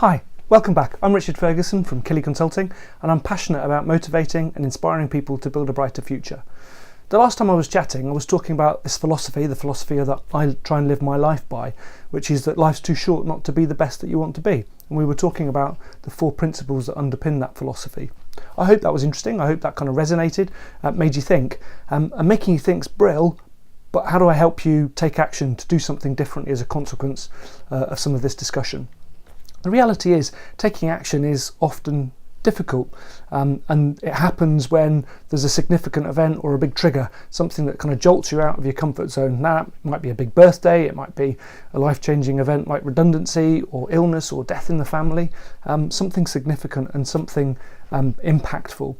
Hi, welcome back. I'm Richard Ferguson from Kili Consulting, and I'm passionate about motivating and inspiring people to build a brighter future. The last time I was chatting, I was talking about this philosophy, the philosophy that I try and live my life by, which is that life's too short not to be the best that you want to be. And we were talking about the 4 principles that underpin that philosophy. I hope that was interesting. I hope that kind of resonated, made you think. And making you think's brill, but how do I help you take action to do something differently as a consequence of some of this discussion? The reality is, taking action is often difficult, and it happens when there's a significant event or a big trigger, something that kind of jolts you out of your comfort zone. Now, it might be a big birthday, it might be a life-changing event like redundancy or illness or death in the family, something significant and something impactful.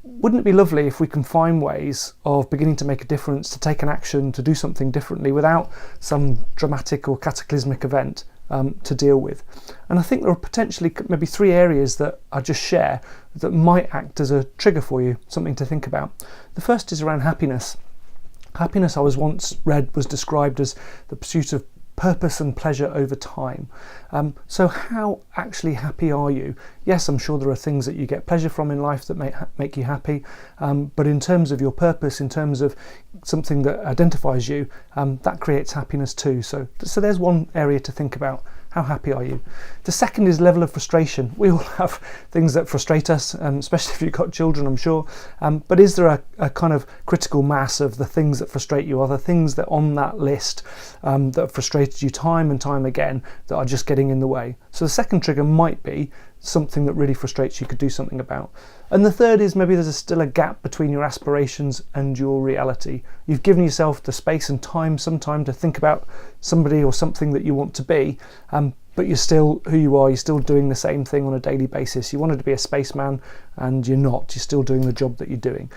Wouldn't it be lovely if we can find ways of beginning to make a difference, to take an action, to do something differently without some dramatic or cataclysmic event to deal with? And I think there are potentially maybe 3 areas that I just share that might act as a trigger for you, something to think about. The first is around happiness. Happiness, I was once read, was described as the pursuit of purpose and pleasure over time. So how actually happy are you? Yes, I'm sure there are things that you get pleasure from in life that make you happy, but in terms of your purpose, in terms of something that identifies you, that creates happiness too. So there's one area to think about. How happy are you? The second is level of frustration. We all have things that frustrate us, especially if you've got children, I'm sure. But is there a kind of critical mass of the things that frustrate you? Are there things that on that list that have frustrated you time and time again that are just getting in the way? So the second trigger might be something that really frustrates you could do something about. And the third is maybe there's still a gap between your aspirations and your reality. You've given yourself the space and time sometime to think about somebody or something that you want to be, but you're still who you are. You're still doing the same thing on a daily basis. You wanted to be a spaceman and you're not. You're still doing the job that you're doing.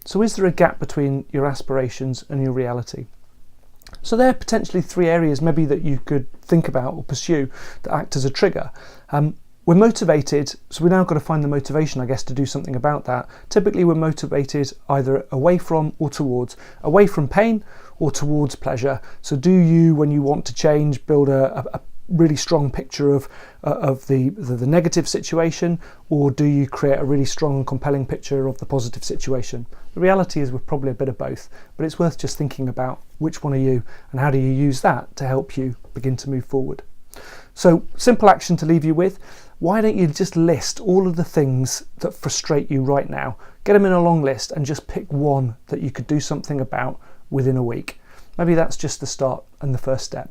So is there a gap between your aspirations and your reality? So there are potentially 3 areas maybe that you could think about or pursue that act as a trigger. We're motivated, so we've now got to find the motivation, I guess, to do something about that. Typically we're motivated either away from or towards. Away from pain or towards pleasure. So do you, when you want to change, build a really strong picture of the negative situation, or do you create a really strong and compelling picture of the positive situation? The reality is we're probably a bit of both, but it's worth just thinking about which one are you and how do you use that to help you begin to move forward. So simple action to leave you with. Why don't you just list all of the things that frustrate you right now? Get them in a long list and just pick one that you could do something about within a week. Maybe that's just the start and the first step.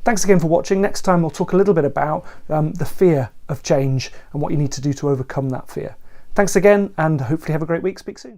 Thanks again for watching. Next time we'll talk a little bit about the fear of change and what you need to do to overcome that fear. Thanks again, and hopefully have a great week. Speak soon.